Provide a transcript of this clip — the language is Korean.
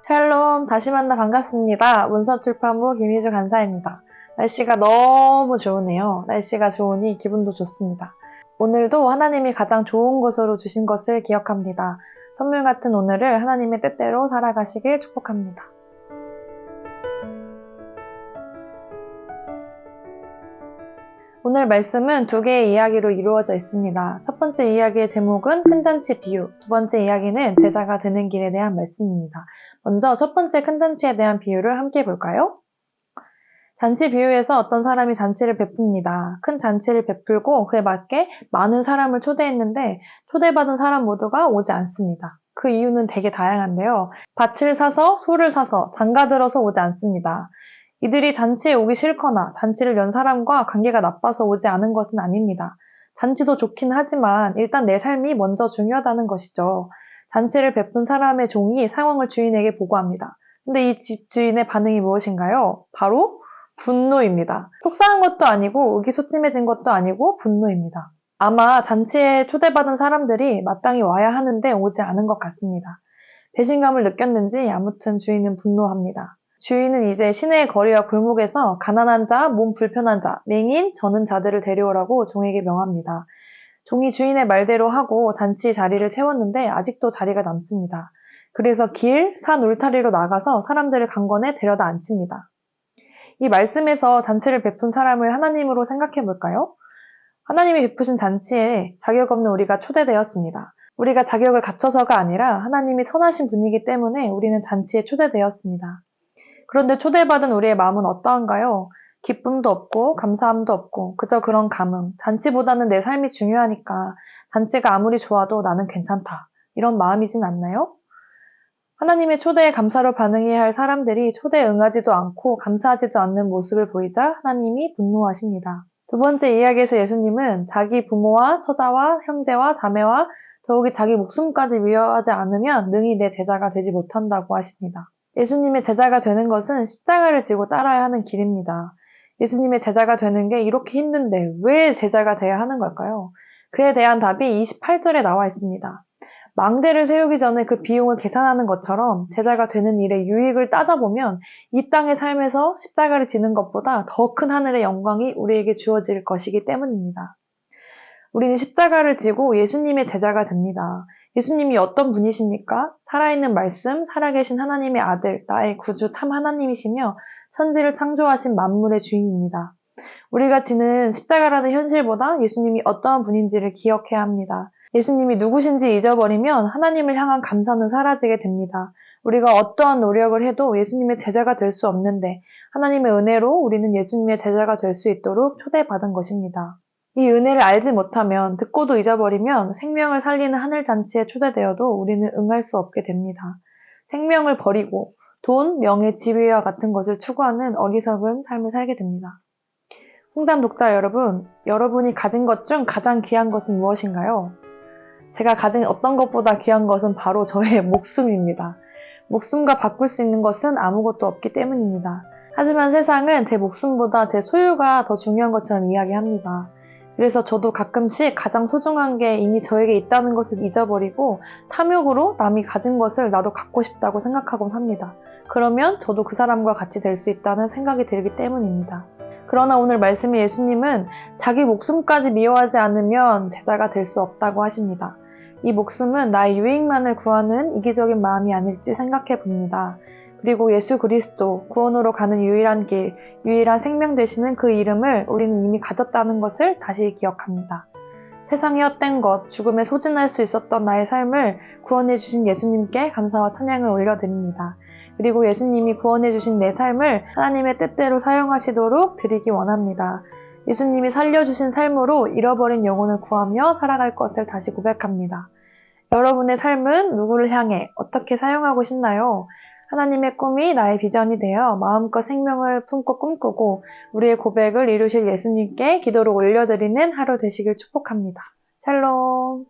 샬롬, 다시 만나 반갑습니다. 문서출판부 김희주 간사입니다. 날씨가 너무 좋으네요. 날씨가 좋으니 기분도 좋습니다. 오늘도 하나님이 가장 좋은 것으로 주신 것을 기억합니다. 선물 같은 오늘을 하나님의 뜻대로 살아가시길 축복합니다. 오늘 말씀은 두 개의 이야기로 이루어져 있습니다. 첫 번째 이야기의 제목은 큰 잔치 비유, 두 번째 이야기는 제자가 되는 길에 대한 말씀입니다. 먼저 첫 번째 큰 잔치에 대한 비유를 함께 볼까요? 잔치 비유에서 어떤 사람이 잔치를 베풉니다. 큰 잔치를 베풀고 그에 맞게 많은 사람을 초대했는데 초대받은 사람 모두가 오지 않습니다. 그 이유는 되게 다양한데요. 밭을 사서 소를 사서 장가 들어서 오지 않습니다. 이들이 잔치에 오기 싫거나 잔치를 연 사람과 관계가 나빠서 오지 않은 것은 아닙니다. 잔치도 좋긴 하지만 일단 내 삶이 먼저 중요하다는 것이죠. 잔치를 베푼 사람의 종이 상황을 주인에게 보고합니다. 근데 이 집 주인의 반응이 무엇인가요? 바로 분노입니다. 속상한 것도 아니고 의기소침해진 것도 아니고 분노입니다. 아마 잔치에 초대받은 사람들이 마땅히 와야 하는데 오지 않은 것 같습니다. 배신감을 느꼈는지 아무튼 주인은 분노합니다. 주인은 이제 시내의 거리와 골목에서 가난한 자, 몸 불편한 자, 맹인, 저는 자들을 데려오라고 종에게 명합니다. 종이 주인의 말대로 하고 잔치 자리를 채웠는데 아직도 자리가 남습니다. 그래서 길, 산 울타리로 나가서 사람들을 강권해 데려다 앉힙니다. 이 말씀에서 잔치를 베푼 사람을 하나님으로 생각해 볼까요? 하나님이 베푸신 잔치에 자격 없는 우리가 초대되었습니다. 우리가 자격을 갖춰서가 아니라 하나님이 선하신 분이기 때문에 우리는 잔치에 초대되었습니다. 그런데 초대받은 우리의 마음은 어떠한가요? 기쁨도 없고 감사함도 없고 그저 그런 감흥, 잔치보다는 내 삶이 중요하니까 잔치가 아무리 좋아도 나는 괜찮다. 이런 마음이진 않나요? 하나님의 초대에 감사로 반응해야 할 사람들이 초대에 응하지도 않고 감사하지도 않는 모습을 보이자 하나님이 분노하십니다. 두 번째 이야기에서 예수님은 자기 부모와 처자와 형제와 자매와 더욱이 자기 목숨까지 위협하지 않으면 능히 내 제자가 되지 못한다고 하십니다. 예수님의 제자가 되는 것은 십자가를 지고 따라야 하는 길입니다. 예수님의 제자가 되는 게 이렇게 힘든데 왜 제자가 돼야 하는 걸까요? 그에 대한 답이 28절에 나와 있습니다. 망대를 세우기 전에 그 비용을 계산하는 것처럼 제자가 되는 일의 유익을 따져보면 이 땅의 삶에서 십자가를 지는 것보다 더 큰 하늘의 영광이 우리에게 주어질 것이기 때문입니다. 우리는 십자가를 지고 예수님의 제자가 됩니다. 예수님이 어떤 분이십니까? 살아있는 말씀, 살아계신 하나님의 아들, 나의 구주 참 하나님이시며 천지를 창조하신 만물의 주인입니다. 우리가 지는 십자가라는 현실보다 예수님이 어떠한 분인지를 기억해야 합니다. 예수님이 누구신지 잊어버리면 하나님을 향한 감사는 사라지게 됩니다. 우리가 어떠한 노력을 해도 예수님의 제자가 될 수 없는데 하나님의 은혜로 우리는 예수님의 제자가 될 수 있도록 초대받은 것입니다. 이 은혜를 알지 못하면 듣고도 잊어버리면 생명을 살리는 하늘잔치에 초대되어도 우리는 응할 수 없게 됩니다. 생명을 버리고 돈, 명예, 지위와 같은 것을 추구하는 어리석은 삶을 살게 됩니다. 홍담 독자 여러분, 여러분이 가진 것 중 가장 귀한 것은 무엇인가요? 제가 가진 어떤 것보다 귀한 것은 바로 저의 목숨입니다. 목숨과 바꿀 수 있는 것은 아무것도 없기 때문입니다. 하지만 세상은 제 목숨보다 제 소유가 더 중요한 것처럼 이야기합니다. 그래서 저도 가끔씩 가장 소중한 게 이미 저에게 있다는 것을 잊어버리고 탐욕으로 남이 가진 것을 나도 갖고 싶다고 생각하곤 합니다. 그러면 저도 그 사람과 같이 될 수 있다는 생각이 들기 때문입니다. 그러나 오늘 말씀의 예수님은 자기 목숨까지 미워하지 않으면 제자가 될 수 없다고 하십니다. 이 목숨은 나의 유익만을 구하는 이기적인 마음이 아닐지 생각해 봅니다. 그리고 예수 그리스도, 구원으로 가는 유일한 길, 유일한 생명 되시는 그 이름을 우리는 이미 가졌다는 것을 다시 기억합니다. 세상의 헛된 것, 죽음에 소진할 수 있었던 나의 삶을 구원해 주신 예수님께 감사와 찬양을 올려드립니다. 그리고 예수님이 구원해 주신 내 삶을 하나님의 뜻대로 사용하시도록 드리기 원합니다. 예수님이 살려주신 삶으로 잃어버린 영혼을 구하며 살아갈 것을 다시 고백합니다. 여러분의 삶은 누구를 향해 어떻게 사용하고 싶나요? 하나님의 꿈이 나의 비전이 되어 마음껏 생명을 품고 꿈꾸고 우리의 고백을 이루실 예수님께 기도로 올려드리는 하루 되시길 축복합니다. 샬롬.